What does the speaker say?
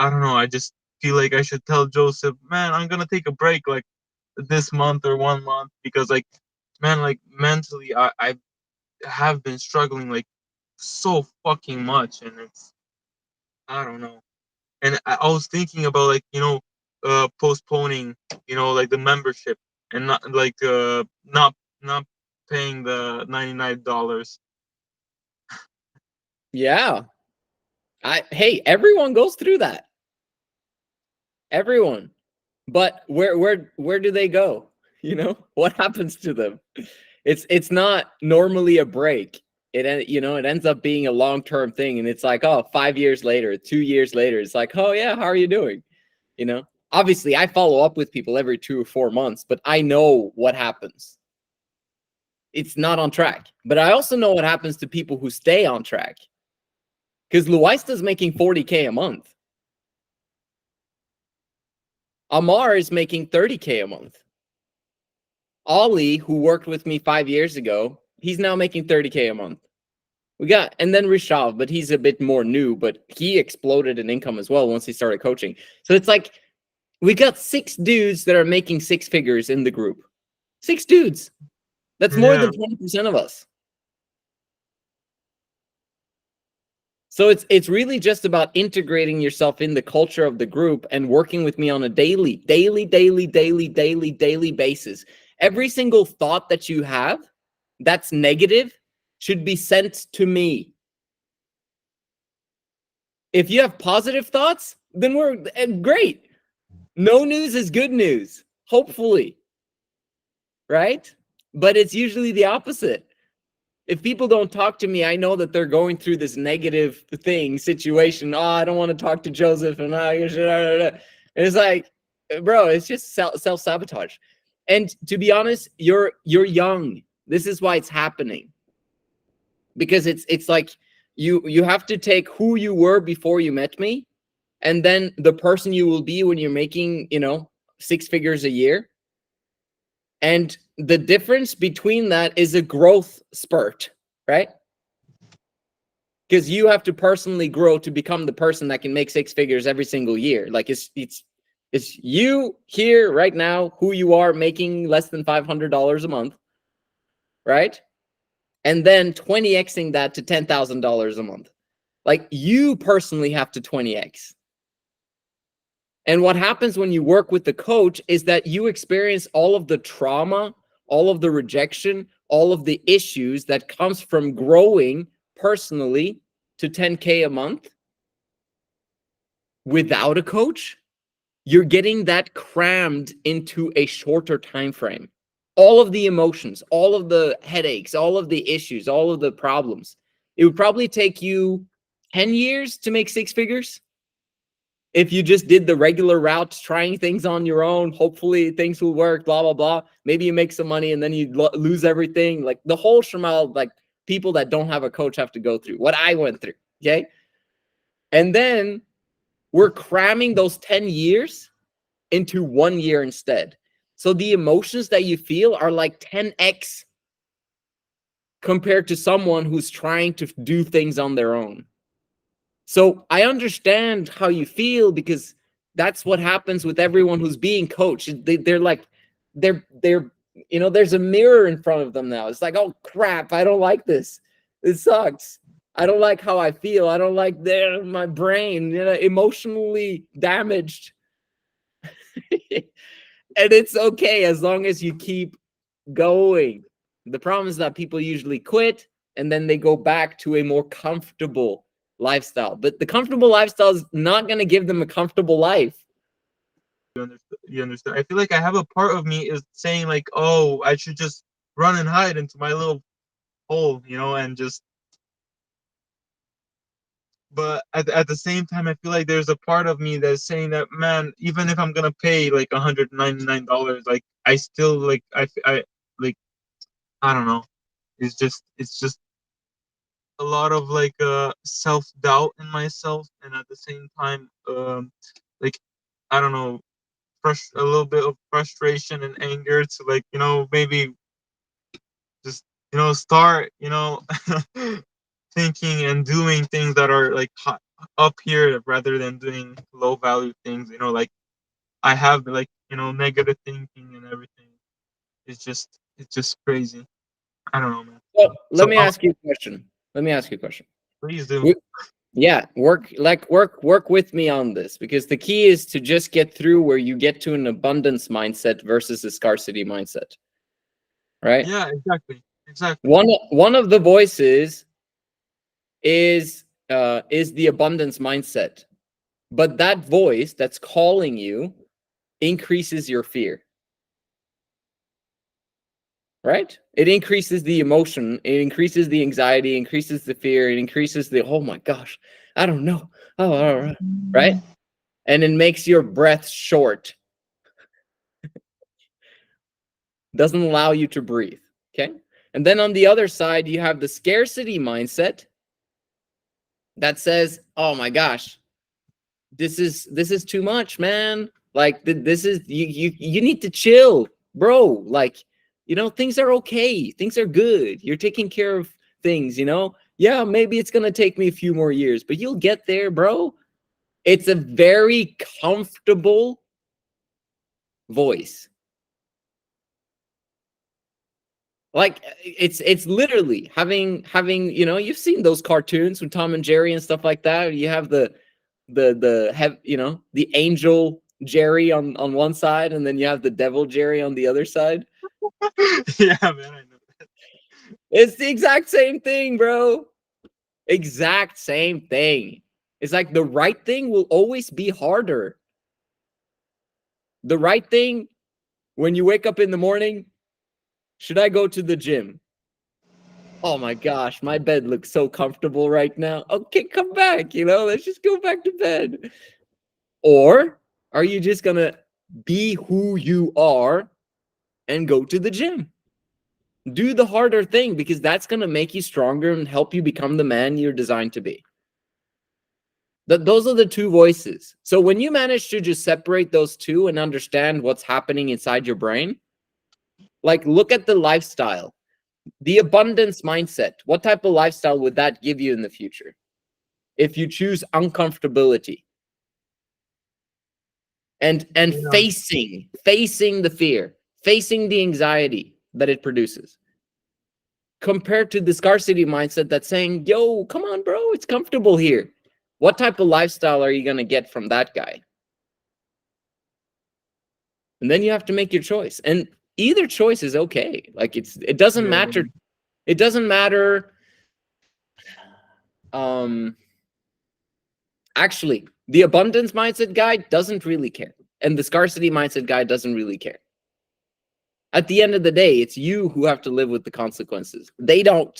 I don't know. I just feel like I should tell Joseph, man, I'm gonna take a break like this month or 1 month because like, man, like mentally, I have been struggling like so fucking much, and it's I don't know. And I was thinking about like postponing like the membership and not paying the $99. Yeah. Hey, everyone goes through that. Everyone. But where do they go? What happens to them? It's not normally a break. It ends up being a long-term thing, and it's like, oh, 5 years later, 2 years later, it's like, oh yeah, how are you doing? Obviously I follow up with people every 2 or 4 months, but I know what happens. It's not on track. But I also know what happens to people who stay on track. Because Luista's making 40K a month. Omar is making 30K a month. Ollie, who worked with me 5 years ago, he's now making 30K a month. And then Rishav, but he's a bit more new, but he exploded in income as well once he started coaching. So it's like, we got 6 dudes that are making 6 figures in the group. 6 dudes. That's more Yeah. than 20% of us. So it's really just about integrating yourself in the culture of the group and working with me on a daily basis. Every single thought that you have that's negative should be sent to me. If you have positive thoughts, then we're great. No news is good news, hopefully. Right? But it's usually the opposite. If people don't talk to me, I know that they're going through this negative situation. Oh, I don't want to talk to Joseph, and it's like, bro, it's just self-sabotage. And to be honest, you're young. This is why it's happening. Because it's like you have to take who you were before you met me, and then the person you will be when you're making 6 figures a year. And the difference between that is a growth spurt, right? Because you have to personally grow to become the person that can make 6 figures every single year. Like it's you here right now, who you are, making less than $500 a month, right? And then 20xing that to $10,000 a month. Like, you personally have to 20x. And what happens when you work with the coach is that you experience all of the trauma, all of the rejection, all of the issues that comes from growing personally to 10K a month without a coach. You're getting that crammed into a shorter time frame. All of the emotions, all of the headaches, all of the issues, all of the problems. It would probably take you 10 years to make 6 figures. If you just did the regular route, trying things on your own, hopefully things will work, blah, blah, blah. Maybe you make some money and then you lose everything. Like the whole shmal, like people that don't have a coach have to go through what I went through, okay? And then we're cramming those 10 years into 1 year instead. So the emotions that you feel are like 10x compared to someone who's trying to do things on their own. So I understand how you feel, because that's what happens with everyone who's being coached. They're like, there's a mirror in front of them now. It's like, oh crap, I don't like this. It sucks. I don't like how I feel. I don't like my brain, emotionally damaged. And it's okay as long as you keep going. The problem is that people usually quit and then they go back to a more comfortable lifestyle. But the comfortable lifestyle is not going to give them a comfortable life. You understand? I feel like I have a part of me is saying like, oh, I should just run and hide into my little hole, and just. But at the same time, I feel like there's a part of me that's saying that, man, even if I'm gonna pay like $199, like I still like I like I don't know. It's just a lot of like self-doubt in myself, and at the same time, like I don't know, a little bit of frustration and anger to like maybe just start thinking and doing things that are like up here rather than doing low value things. Like I have like negative thinking and everything. It's just crazy. I don't know, man. Well, let So me ask you a question. Let me ask you a question. please do. We- Yeah, work with me on this, because the key is to just get through where you get to an abundance mindset versus a scarcity mindset, right? Yeah, exactly. One of the voices is the abundance mindset, but that voice that's calling you increases your fear, right? It increases the emotion, it increases the anxiety, increases the fear, it increases the, oh my gosh, I don't know, oh, all right, right? And it makes your breath short, doesn't allow you to breathe. Okay. And then on the other side, you have the scarcity mindset that says, oh my gosh, this is too much, man. Like this is you need to chill, bro. Like, things are okay, things are good, you're taking care of things, yeah, maybe it's gonna take me a few more years, but you'll get there, bro. It's a very comfortable voice. Like, it's literally having, you've seen those cartoons with Tom and Jerry and stuff like that. You have the angel Jerry on one side, and then you have the devil Jerry on the other side. Yeah, man, I know. It's the exact same thing, bro. Exact same thing. It's like the right thing will always be harder. The right thing, when you wake up in the morning, should I go to the gym? Oh my gosh, my bed looks so comfortable right now. Okay, come back, let's just go back to bed. Or are you just gonna be who you are and go to the gym? Do the harder thing, because that's gonna make you stronger and help you become the man you're designed to be. Those are the two voices. So when you manage to just separate those two and understand what's happening inside your brain, like, look at the lifestyle. The abundance mindset, what type of lifestyle would that give you in the future if you choose uncomfortability and Yeah, facing the fear, facing the anxiety that it produces, compared to the scarcity mindset that's saying, yo, come on, bro, it's comfortable here? What type of lifestyle are you going to get from that guy? And then you have to make your choice, and either choice is okay. Like, it doesn't yeah, matter. It doesn't matter. Actually, the abundance mindset guy doesn't really care, and the scarcity mindset guy doesn't really care. At the end of the day, it's you who have to live with the consequences. They don't.